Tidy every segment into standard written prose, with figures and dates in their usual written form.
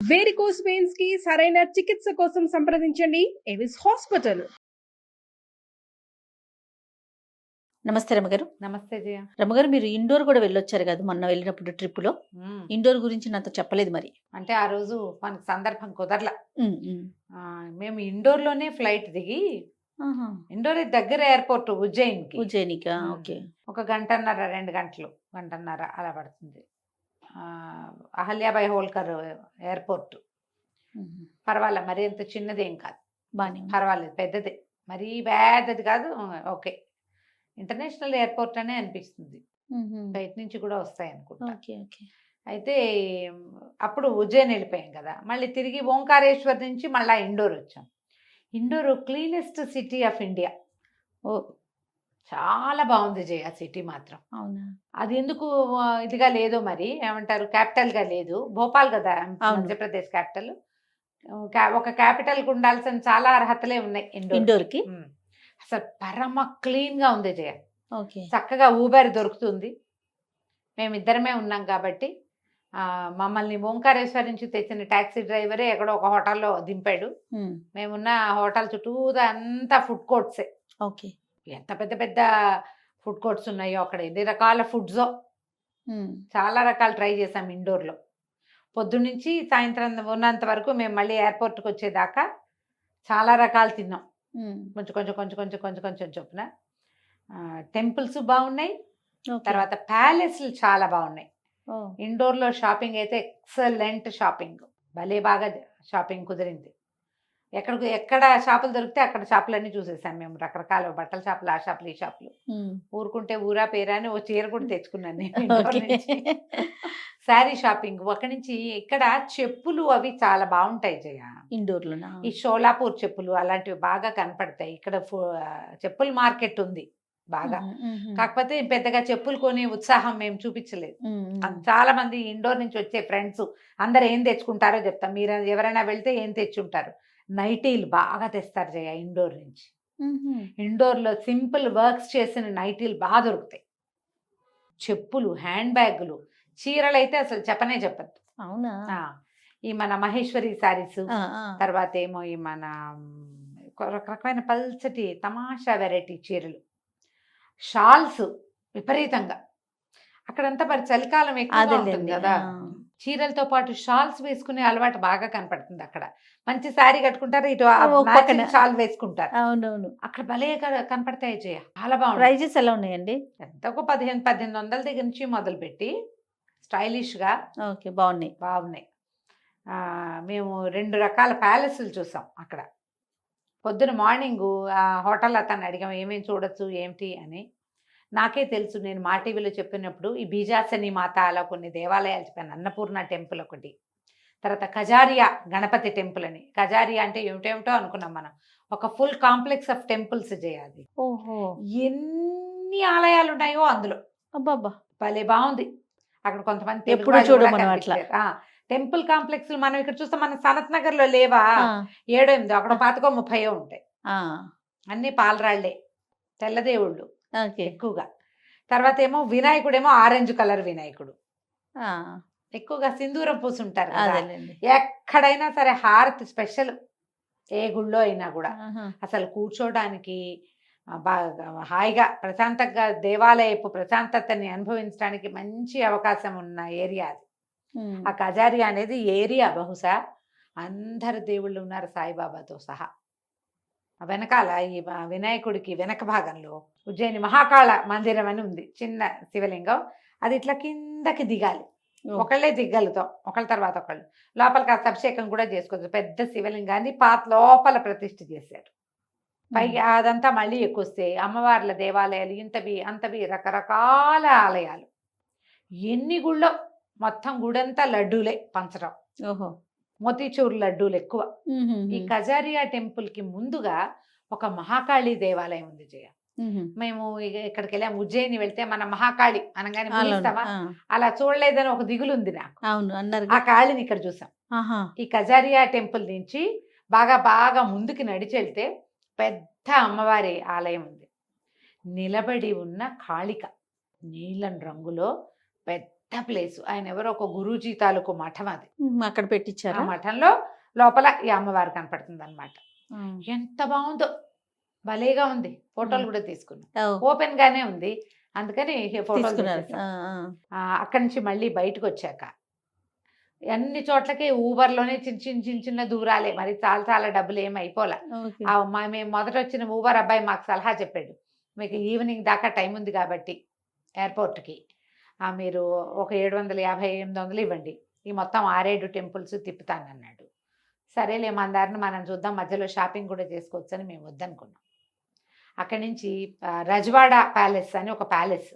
Varicose veins కి సరైన చికిత్స కోసం సంప్రదించండి ఎవిస్ హాస్పిటల్. నమస్తే రమగారు. నమస్తే జయ. రమగారు, మీరు ఇండోర్ కూడా వెళ్ళొచ్చారు కదా మొన్న వెళ్ళినప్పుడు ట్రిప్ లో. ఇండోర్ గురించి నాతో చెప్పలేదు మరి. అంటే ఆ రోజు మనకి సందర్భం కుదరలా. మేము ఇండోర్ లోనే ఫ్లైట్ దిగి ఇండోర్ దగ్గర ఎయిర్పోర్ట్ ఉజ్జయినికి ఓకే, ఒక గంటన్నర 2 గంటలు, గంటన్నర అలా పడుతుంది. అహల్యాబాయి హోల్కర్ ఎయిర్పోర్ట్ పర్వాలే, మరి అంత చిన్నదేం కాదు, బాగా పర్వాలేదు, పెద్దదే, మరీ పెద్దది కాదు. ఓకే, ఇంటర్నేషనల్ ఎయిర్పోర్ట్ అనే అనిపిస్తుంది, బయట నుంచి కూడా వస్తాయి అనుకుంటా. అయితే అప్పుడు ఉజ్జయిని వెళ్ళిపోయాం కదా, మళ్ళీ తిరిగి ఓంకారేశ్వర్ నుంచి మళ్ళీ ఇండోర్ వచ్చాం. Indore cleanest city of India. ఓ, చాలా బాగుంది జయ సిటీ మాత్రం. అవునా? అది ఎందుకు ఇదిగా లేదో మరి, ఏమంటారు, క్యాపిటల్ గా లేదు. భోపాల్ కదా మధ్యప్రదేశ్ క్యాపిటల్. ఒక క్యాపిటల్ కు ఉండాల్సిన చాలా అర్హతలే ఉన్నాయి ఇండోర్ కి. అసలు పరమ క్లీన్ గా ఉంది జయ. ఓకే, చక్కగా ఊబర్ దొరుకుతుంది. మేమిద్దరమే ఉన్నాం కాబట్టి మమ్మల్ని ఓంకారేశ్వర్ నుంచి తెచ్చిన టాక్సీ డ్రైవరే ఎక్కడో ఒక హోటల్లో దింపాడు. మేమున్న హోటల్ చుట్టూదా అంతా ఫుడ్ కోర్ట్సే. ఓకే, ఎంత పెద్ద పెద్ద ఫుడ్ కోర్ట్స్ ఉన్నాయో అక్కడ, ఎన్ని రకాల ఫుడ్స్, చాలా రకాలు ట్రై చేసాం ఇండోర్లో. పొద్దున్నుంచి సాయంత్రం ఉన్నంత వరకు మేము మళ్ళీ ఎయిర్పోర్ట్కి వచ్చేదాకా చాలా రకాలు తిన్నాం. కొంచెం కొంచెం కొంచెం కొంచెం కొంచెం కొంచెం చొప్పున. టెంపుల్స్ బాగున్నాయి, తర్వాత ప్యాలెస్లు చాలా బాగున్నాయి. ఇండోర్లో షాపింగ్ అయితే ఎక్సలెంట్ షాపింగ్, భలే బాగా షాపింగ్ కుదిరింది. ఎక్కడ షాపులు దొరికితే అక్కడ షాపులన్నీ చూసేసాం మేము. రకరకాల బట్టల షాపులు, ఆ షాపులు, ఈ షాపులు. ఊరుకుంటే ఊరా పేరా అని ఓ చీర కూడా తెచ్చుకున్నాను నేను. శారీ షాపింగ్ అక్కడి నుంచి. ఇక్కడ చెప్పులు అవి చాలా బాగుంటాయి జయ ఇండోర్లో. ఈ షోలాపూర్ చెప్పులు అలాంటివి బాగా కనపడతాయి. ఇక్కడ చెప్పుల మార్కెట్ ఉంది బాగా. కాకపోతే పెద్దగా చెప్పులు కొనే ఉత్సాహం మేము చూపించలేదు. చాలా మంది ఇండోర్ నుంచి వచ్చే ఫ్రెండ్స్ అందరు ఏం తెచ్చుకుంటారో చెప్తాం. మీరు ఎవరైనా వెళ్తే ఏం తెచ్చుంటారు? నైటీలు బాగా తెస్తారు జయ ఇండోర్ నుంచి. ఇండోర్లో సింపుల్ వర్క్స్ చేసిన నైటీలు బాగా దొరుకుతాయి. చెప్పులు, హ్యాండ్ బ్యాగులు, చీరలు అయితే అసలు చెప్పనే చెప్పద్దు. అవునా? ఈ మన మహేశ్వరి శారీస్, తర్వాత ఏమో ఈ మన రకరకమైన పల్చటి తమాషా వెరైటీ చీరలు, షాల్స్ విపరీతంగా. అక్కడంతా మరి చలికాలం ఎక్కువ ఉంటుంది కదా, చీరలతో పాటు షాల్స్ వేసుకునే అలవాటు బాగా కనపడుతుంది అక్కడ. మంచి శారీ కట్టుకుంటారు, ఇటు షాల్ వేసుకుంటారు. అవునవును, అక్కడ భలే కనపడతాయి జయ, చాలా బాగుంది. ప్రైజెస్ ఎలా ఉన్నాయండి? ఎంత ఒక 1500 దగ్గర నుంచి మొదలుపెట్టి స్టైలిష్ గా బాగున్నాయి. మేము 2 రకాల ప్యాలెస్లు చూసాం అక్కడ. పొద్దున మార్నింగు ఆ హోటల్ అతను అడిగాం ఏమేమి చూడొచ్చు ఏమిటి అని. నాకే తెలుసు, నేను మా టీవీలో చెప్పినప్పుడు ఈ బీజాసని మాత అలా కొన్ని దేవాలయాలు చెప్పాను. అన్నపూర్ణ టెంపుల్ ఒకటి, తర్వాత కజారియా గణపతి టెంపుల్ అని. కజారియా అంటే ఏమిటేమిటో అనుకున్నాం మనం, ఒక ఫుల్ కాంప్లెక్స్ ఆఫ్ టెంపుల్స్ చేయాలి. ఓహో, ఎన్ని ఆలయాలు ఉన్నాయో అందులో. అబ్బాబ్బా, భలే బాగుంది. అక్కడ కొంతమంది ఎప్పుడు చూడమను అట్లా టెంపుల్ కాంప్లెక్స్ మనం ఇక్కడ చూస్తాం. మన సనత్ నగర్ లో లేవా 7-8, అక్కడ 25-30 ఉంటాయి. అన్ని పాలరాళ్లే, తెల్లదేవుళ్ళు ఎక్కువగా. తర్వాత ఏమో వినాయకుడేమో ఆరెంజ్ కలర్ వినాయకుడు, ఎక్కువగా సింధూరం పూసుంటారు కదా. ఎక్కడైనా సరే హారతి స్పెషల్, ఏ గుళ్ళో అయినా కూడా. అసలు కూర్చోడానికి బాగా హాయిగా ప్రశాంతంగా దేవాలయపు ప్రశాంతతని అనుభవించడానికి మంచి అవకాశం ఉన్న ఏరియా అది. ఆ కజారియా అనేది ఏరియా. బహుశా అందరు దేవుళ్ళు ఉన్నారు సాయిబాబాతో సహా. వెనకాల ఈ వినాయకుడికి వెనక భాగంలో ఉజ్జయిని మహాకాళ మందిరం అని ఉంది, చిన్న శివలింగం. అది ఇట్లా కిందకి దిగాలి, ఒకళ్ళే దిగ్గలుతాం, ఒకళ్ళ తర్వాత ఒకళ్ళు. లోపలికి అభిషేకం కూడా చేసుకోవచ్చు. పెద్ద శివలింగాన్ని లోపల ప్రతిష్ఠ చేశారు. పైకి అదంతా మళ్ళీ ఎక్కువస్తే అమ్మవార్ల దేవాలయాలు ఇంతవి అంతవి, రకరకాల ఆలయాలు. ఎన్ని గుళ్ళో, మొత్తం గుడంతా లడ్డూలే పంచడం. ఓహో, మోతీచూర్ లడ్డూలు ఎక్కువ. ఈ కజారియా టెంపుల్ కి ముందుగా ఒక మహాకాళి దేవాలయం ఉంది జయ. మేము ఇక్కడికి వెళ్ళాం, ఉజ్జయిని వెళ్తే మన మహాకాళి అనగానే పిలుస్తామా, అలా చూడలేదని ఒక దిగులు ఉంది నాకు. ఆ కాళిని ఇక్కడ చూసాం. ఈ కజారియా టెంపుల్ నుంచి బాగా బాగా ముందుకి నడిచి వెళ్తే పెద్ద అమ్మవారి ఆలయం ఉంది. నిలబడి ఉన్న కాళిక నీలం రంగులో పెద్ద పెద్ద ప్లేస్. ఆయన ఎవరో ఒక గురూజీ తాలూకు మఠం అది. అక్కడ ఆ పెట్టించారా? మఠంలో లోపల ఈ అమ్మవారు కనపడుతుంది అనమాట. ఉమ్. ఎంత బాగుందో, భలేగా ఉంది. ఫోటోలు కూడా తీసుకున్నాం. ఓ, ఓపెన్ గానే ఉంది, అందుకని ఫోటోలు తీసుకున్నారు. తీసేసాం. అక్కడి నుంచి మళ్ళీ బయటకు వచ్చాక అన్ని చోట్లకి ఊబర్లోనే చిన్న చిన్న చిన్న చిన్న దూరాలే, మరి చాలా చాలా డబ్బులు ఏమి అయిపోలే. ఓకే. మేము మొదట వచ్చిన ఊబర్ అబ్బాయి మాకు సలహా చెప్పాడు, మీకు ఈవినింగ్ దాకా టైం ఉంది కాబట్టి ఎయిర్పోర్ట్కి మీరు ఒక 750, 800 ఇవ్వండి, ఈ మొత్తం 6-7 టెంపుల్స్ తిప్పుతానన్నాడు. సరేలే, మన దారిని మనం చూద్దాం, మధ్యలో షాపింగ్ కూడా చేసుకోవచ్చు అని మేము వద్దనుకున్నాం. అక్కడి నుంచి రజవాడ ప్యాలెస్ అని ఒక ప్యాలెస్,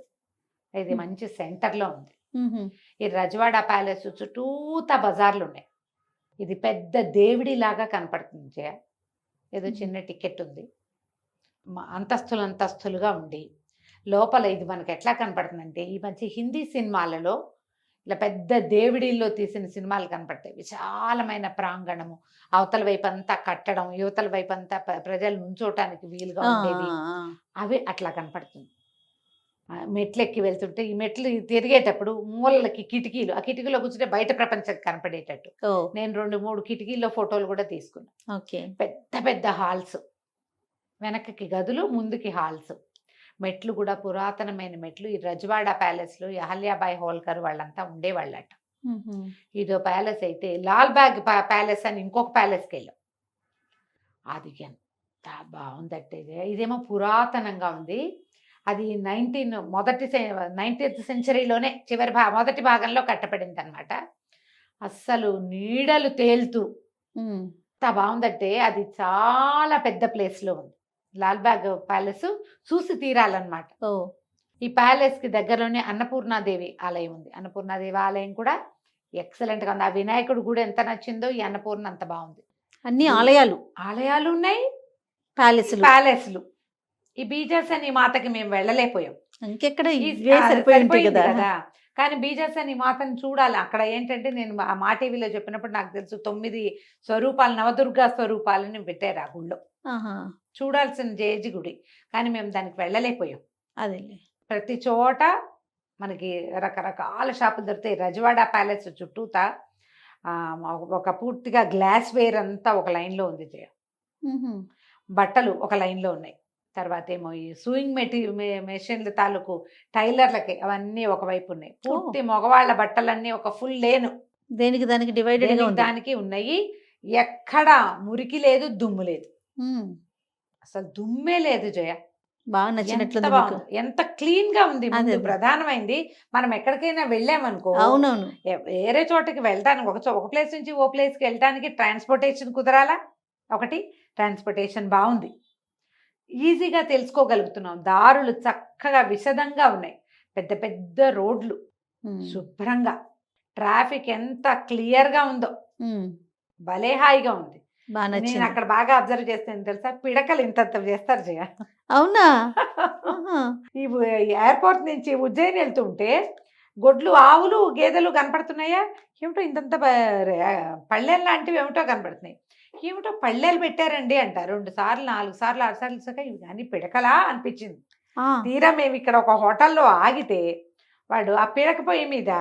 ఇది మంచి సెంటర్లో ఉంది. ఉహు. ఈ రజవాడ ప్యాలెస్ చుట్టూతా బజార్లు ఉన్నాయి. ఇది పెద్ద దేవుడి లాగా కనపడుతుంది జయ. ఏదో చిన్న టికెట్ ఉంది, అంతస్తులు అంతస్తులుగా ఉండి లోపల ఇది మనకు ఎట్లా కనపడుతుందంటే, ఈ మధ్య హిందీ సినిమాలలో ఇలా పెద్ద దేవుడిల్లో తీసిన సినిమాలు కనపడతాయి. విశాలమైన ప్రాంగణము, అవతల వైపు అంతా కట్టడం, యువతల వైపు అంతా ప్రజలు నుంచోటానికి వీలుగా ఉండేవి, అవి అట్లా కనపడుతుంది. మెట్లు ఎక్కి వెళ్తుంటే ఈ మెట్లు తిరిగేటప్పుడు మూలలకి కిటికీలు, ఆ కిటికీలో కూర్చుంటే బయట ప్రపంచం కనపడేటట్టు. ఓ, నేను 2-3 కిటికీల్లో ఫోటోలు కూడా తీసుకున్నాను. ఓకే. పెద్ద పెద్ద హాల్స్, వెనక్కి గదులు, ముందుకి హాల్స్, మెట్లు కూడా పురాతనమైన మెట్లు. ఈ రజవాడ ప్యాలెస్లో అహల్యాబాయి హోల్కర్ వాళ్ళంతా ఉండేవాళ్ళట. ఉహు. ఇదో ప్యాలెస్ అయితే లాల్ బాగ్ ప్యాలెస్ అని ఇంకొక ప్యాలెస్కి వెళ్ళాం. అది ఎంత బాగుందంటే ఇదేమో పురాతనంగా ఉంది. అది 19th సెంచరీలోనే చివరి మొదటి భాగంలో కట్టబడింది అనమాట. అస్సలు నీడలు తేలుతూ ఉమ్. ఎంత బాగుందంటే, అది చాలా పెద్ద ప్లేస్లో ఉంది. లాల్బాగ్ ప్యాలెస్ చూసి తీరాలన్నమాట. ఓ, ఈ ప్యాలెస్కి దగ్గరలోనే అన్నపూర్ణాదేవి ఆలయం ఉంది. అన్నపూర్ణాదేవి ఆలయం కూడా ఎక్సలెంట్గా ఉంది. ఆ వినాయకుడు కూడా ఎంత నచ్చిందో, ఈ అన్నపూర్ణ అంత బాగుంది. అన్ని ఆలయాలు, ఆలయాలు ఉన్నాయి, ప్యాలెస్లు. ప్యాలెస్లు. ఈ బీజర్స్ అని మాతకి మేము వెళ్ళలేకపోయాం. ఇంకెక్కడ ఈ ఇవే సరిపోయి ఉంటాయి సరిపోయింది కదా. కదా. కానీ బీజర్స్ అని మాతను చూడాలి. అక్కడ ఏంటంటే, నేను మా టీవీలో చెప్పినప్పుడు నాకు తెలుసు 9 స్వరూపాలు, నవదుర్గా స్వరూపాలని పెట్టారు ఆ గుళ్ళో. ఆహా, చూడాల్సిన జేజి గుడి, కానీ మేము దానికి వెళ్ళలేకపోయాం. అదేలే. ప్రతి చోట మనకి రకరకాల షాపులు దొరుకుతాయి. రజవాడ ప్యాలెస్ చుట్టూతా ఒక పూర్తిగా గ్లాస్ వేర్ అంతా ఒక లైన్లో ఉంది జయ. ఉహు. బట్టలు ఒక లైన్లో ఉన్నాయి. తర్వాత ఏమో ఈ సూయింగ్ మెషిన్ల తాలూకు టైలర్లకి అవన్నీ ఒకవైపు ఉన్నాయి. పూర్తి మగవాళ్ళ బట్టలన్నీ ఒక ఫుల్ లేను, దేనికి దానికి డివైడెడ్ గా ఉంది. దానికి ఉన్నాయి. ఎక్కడ మురికి లేదు, దుమ్ము లేదు, ఉమ్. అసలు దుమ్మే లేదు జయ. బాగా ఎంత నచ్చినట్లుంది మీకు. బాగుంది, ఎంత క్లీన్ గా ఉంది. ముందు అదే. ప్రధానమైంది, మనం ఎక్కడికైనా వెళ్ళామనుకో, అవునవును. వేరే చోటకి వెళ్ళడానికి ఒక ప్లేస్ నుంచి ఓ ప్లేస్కి వెళ్ళడానికి ట్రాన్స్పోర్టేషన్ కుదరాలా. ఒకటి ట్రాన్స్పోర్టేషన్ బాగుంది, ఈజీగా తెలుసుకోగలుగుతున్నాం. దారులు చక్కగా విశదంగా ఉన్నాయి, పెద్ద పెద్ద రోడ్లు, ఉమ్. శుభ్రంగా, ట్రాఫిక్ ఎంత క్లియర్గా ఉందో, ఉమ్. భలే హాయిగా ఉంది. బాగా నేను నచ్చింది. అక్కడ బాగా అబ్జర్వ్ చేస్తాను తెలుసా, పిడకలు ఇంత చేస్తారు జయ. అవునా? ఆహా. ఈ ఎయిర్పోర్ట్ నుంచి ఉజ్జయిని వెళ్తుంటే గొడ్లు, ఆవులు, గేదెలు కనపడుతున్నాయా, ఏమిటో ఇంతంత పళ్ళెలు లాంటివి ఏమిటో కనపడుతున్నాయి. ఏమిటో పళ్ళెలు పెట్టారండి అంట. 2 సార్లు 4 సార్లు 6 సార్లు చూసాక ఇవి కానీ పిడకలా అనిపించింది. ఆ. తీరా మేము ఇక్కడ ఒక హోటల్లో ఆగితే వాడు ఆ పిడక పొయ్యి మీద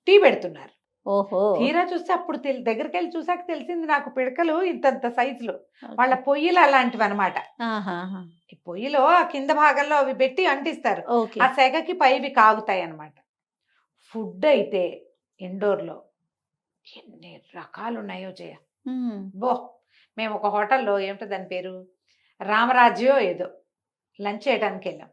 టీ పెడుతున్నారు. ఓహో. తీరా చూస్తే అప్పుడు దగ్గరికి వెళ్ళి చూసాక తెలిసింది నాకు, పిడకలు ఇంతంత సైజులో, వాళ్ళ పొయ్యిలు అలాంటివి అనమాట. ఆహాహా. ఈ పొయ్యిలో ఆ కింద భాగంలో అవి పెట్టి అంటిస్తారు, ఓకే. ఆ సెగకి పైవి కాగుతాయి అన్నమాట. ఫుడ్ అయితే ఇండోర్లో ఎన్ని రకాలు ఉన్నాయో జయ. ఉమ్. బో, మేము ఒక హోటల్లో, ఏమిటో దాని పేరు, రామరాజ్యో ఏదో, లంచ్ చేయడానికి వెళ్ళాం.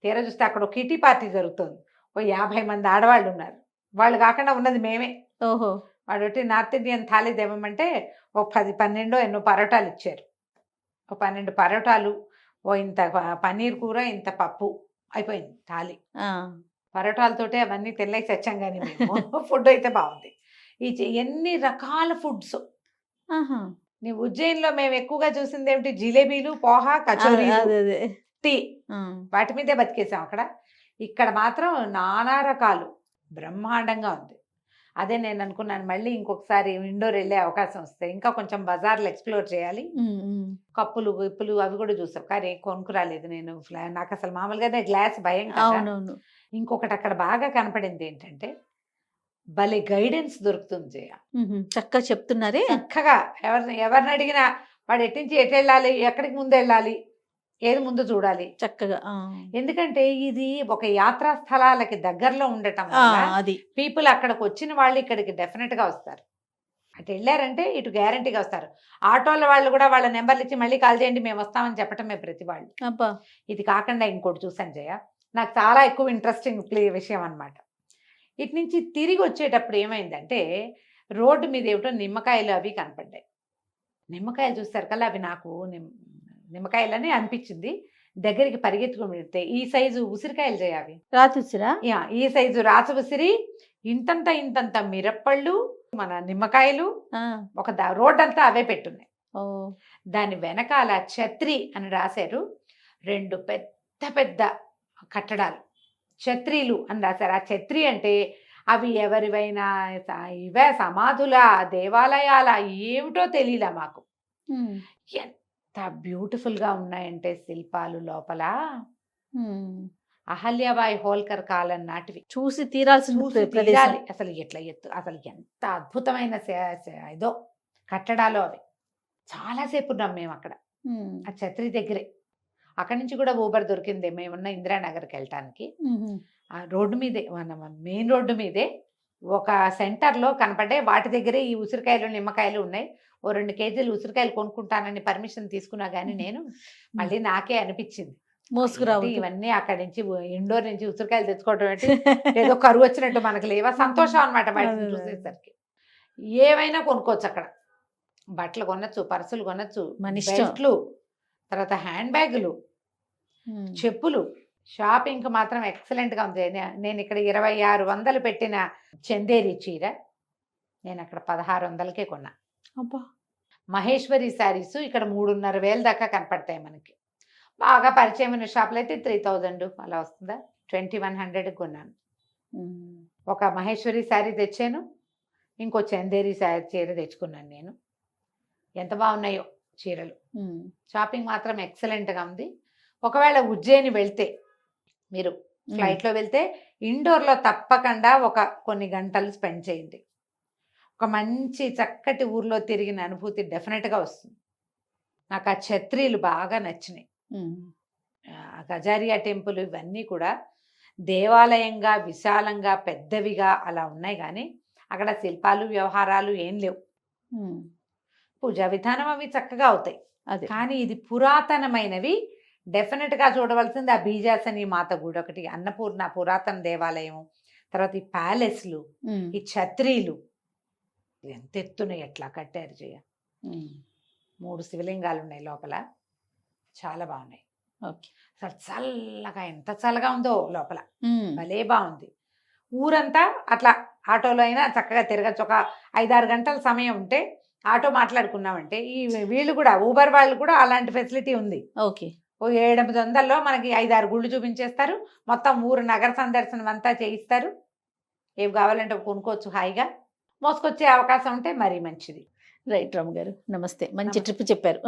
తీరా చూస్తే అక్కడ ఒక కిటీ పార్టీ జరుగుతుంది. ఓ 50 మంది ఆడవాళ్ళు ఉన్నారు. వాళ్ళు కాకుండా ఉన్నది మేమే. ఓహో. వాడు ఒకటి నార్త్ ఇండియన్ థాలీ దేవమంటే ఓ 10-12 ఎన్నో పరోటాలు ఇచ్చారు. ఓ 12 పరోటాలు, ఓ ఇంత పన్నీర్ కూర, ఇంత పప్పు, అయిపోయింది థాలీ. ఆ. పరోటాలతోటే అవన్నీ తెల్లేసి వచ్చాం కానీ మేము. ఫుడ్ అయితే బాగుంది. ఎన్ని రకాల ఫుడ్స్. ఆహా. నీ ఉజ్జయిన్లో మేము ఎక్కువగా చూసింది ఏమిటి, జిలేబీలు, పోహా, కచోరీలు, అదే అదే. టీ, ఆ. వాటి మీదే బతికేసాం అక్కడ. ఇక్కడ మాత్రం నానా రకాలు, బ్రహ్మాండంగా ఉంది. అదే నేను అనుకున్నాను, మళ్ళీ ఇంకొకసారి ఇండోర్ వెళ్ళే అవకాశం వస్తే ఇంకా కొంచెం బజార్లు ఎక్స్ప్లోర్ చేయాలి. ఉమ్. ఉమ్. కప్పులు, విప్పులు అవి కూడా చూసాం, కానీ కొనుక్కురాలేదు నేను. నాకు అసలు మామూలుగానే గ్లాస్ భయం కదా. అవునవును. ఇంకొకటి అక్కడ బాగా కనపడింది ఏంటంటే భలే గైడెన్స్ దొరుకుతుంది జయ. చక్కగా చెప్తున్నారే. చక్కగా ఎవరిని అడిగినా వాడు ఎట్టించి ఎటు వెళ్ళాలి, ఎక్కడికి ముందు వెళ్ళాలి, ఏది ముందు చూడాలి. చక్కగా ఎందుకంటే ఇది ఒక యాత్రా స్థలాలకి దగ్గరలో ఉండటం అది పీపుల్ అక్కడికి వచ్చిన వాళ్ళు ఇక్కడికి డెఫినెట్ గా వస్తారు. అటు వెళ్ళారంటే ఇటు గ్యారంటీగా వస్తారు. ఆటోల వాళ్ళు కూడా వాళ్ళ నెంబర్లు ఇచ్చి మళ్ళీ కాల్ చేయండి మేము వస్తామని చెప్పటమే ప్రతి వాళ్ళు. అబ్బా. ఇది కాకుండా ఇంకోటి చూసాను జయ, నాకు చాలా ఎక్కువ ఇంట్రెస్టింగ్ విషయం అనమాట. ఇటు నుంచి తిరిగి వచ్చేటప్పుడు ఏమైందంటే రోడ్డు మీద ఏమిటో నిమ్మకాయలు అవి కనపడ్డాయి. నిమ్మకాయలు చూస్తారు కల్లా అవి నాకు నిమ్మకాయలని అనిపించింది. దగ్గరికి పరిగెత్తుకుని వెళ్తే ఈ సైజు ఉసిరికాయలు చేయ అవి రాతుసిరా. ఈ సైజు రాస ఉసిరి, ఇంతంత మిరప్పళ్ళు, మన నిమ్మకాయలు, ఒక రోడ్ అంతా అవే పెట్టున్నాయి. దాని వెనకాల ఛత్రి అని రాశారు. 2 పెద్ద పెద్ద కట్టడాలు ఛత్రీలు అని రాశారు. ఆ ఛత్రి అంటే అవి ఎవరివైనా ఇవే సమాధుల, దేవాలయాల, ఏమిటో తెలియలా మాకు. ఎంత బ్యూటిఫుల్ గా ఉన్నాయంటే శిల్పాలు లోపల. అహల్యాబాయి హోల్కర్ కాలం నాటివి. చూసి తీరాల్సిన అసలు ఎట్లా అసలు ఎంత అద్భుతమైన ఏదో కట్టడాలు అవి. చాలాసేపు ఉన్నాం మేము అక్కడ ఆ ఛత్రి దగ్గరే. అక్కడి నుంచి కూడా ఊబర్ దొరికింది మేమున్న ఇందిరానగర్కి వెళ్ళటానికి. ఆ రోడ్డు మీదే, మన మెయిన్ రోడ్డు మీదే ఒక సెంటర్లో కనపడే వాటి దగ్గరే ఈ ఉసిరికాయలు నిమ్మకాయలు ఉన్నాయి. ఓ 2 కేజీలు ఉసిరికాయలు కొనుక్కుంటానని పర్మిషన్ తీసుకున్నా కానీ నేను మళ్ళీ నాకే అనిపించింది మోసుకురావు ఇవన్నీ అక్కడి నుంచి ఇండోర్ నుంచి ఉసిరికాయలు తెచ్చుకోవడం అంటే ఏదో కరువు వచ్చినట్టు మనకు లేవా సంతోషం అనమాట. బయట చూసేసరికి ఏవైనా కొనుక్కోవచ్చు అక్కడ. బట్టలు కొనొచ్చు, పర్సులు కొనొచ్చు, బెల్ట్లు, తర్వాత హ్యాండ్ బ్యాగులు, చెప్పులు. షాపింగ్ మాత్రం ఎక్సలెంట్ గా ఉంది. నేను ఇక్కడ 2600 పెట్టిన చందేరి చీర నేను అక్కడ 1600కే కొన్నా. మహేశ్వరి శారీస్ ఇక్కడ 3500 దాకా కనపడతాయి మనకి. బాగా పరిచయమైన షాపులు అయితే 3000 అలా వస్తుందా. 2100 కొన్నాను. ఒక మహేశ్వరి శారీ తెచ్చాను, ఇంకో చందేరి శారీ చీర తెచ్చుకున్నాను నేను. ఎంత బాగున్నాయో చీరలు. షాపింగ్ మాత్రం ఎక్సలెంట్గా ఉంది. ఒకవేళ ఉజ్జయిని వెళ్తే, మీరు ఫ్లైట్లో వెళ్తే ఇండోర్లో తప్పకుండా కొన్ని గంటలు స్పెండ్ చేయండి. ఒక మంచి చక్కటి ఊర్లో తిరిగిన అనుభూతి డెఫినెట్గా వస్తుంది. నాకు ఆ ఛత్రీలు బాగా నచ్చినాయి. గజారియా టెంపుల్ ఇవన్నీ కూడా దేవాలయంగా విశాలంగా పెద్దవిగా అలా ఉన్నాయి, కానీ అక్కడ శిల్పాలు వ్యవహారాలు ఏం లేవు. పూజా విధానం అవి చక్కగా అవుతాయి. కానీ ఇది పురాతనమైనవి. డెఫినెట్గా చూడవలసింది ఆ బీజాసని మాత గుడి ఒకటి, అన్నపూర్ణ పురాతన దేవాలయం, తర్వాత ఈ ప్యాలెస్లు, ఈ ఛత్రీలు ఎంత ఎత్తున ఎట్లా కట్టారు చేయ. 3 శివలింగాలు ఉన్నాయి లోపల, చాలా బాగున్నాయి. అసలు చల్లగా, ఎంత చల్లగా ఉందో లోపల, భలే బాగుంది. ఊరంతా అట్లా ఆటోలో అయినా చక్కగా తిరగచ్చు. ఒక 5-6 గంటల సమయం ఉంటే ఆటో మాట్లాడుకున్నామంటే, ఈ వీళ్ళు కూడా ఊబర్ వాళ్ళు కూడా అలాంటి ఫెసిలిటీ ఉంది. ఓకే, ఓ 700-800లో మనకి 5-6 గుళ్ళు చూపించేస్తారు. మొత్తం ఊరు నగర సందర్శనం అంతా చేయిస్తారు. ఏవి కావాలంటే కొనుక్కోవచ్చు హాయిగా. మోసుకొచ్చే అవకాశం ఉంటే మరీ మంచిది. రైట్ రామ్ గారు, నమస్తే. మంచి ట్రిప్ చెప్పారు.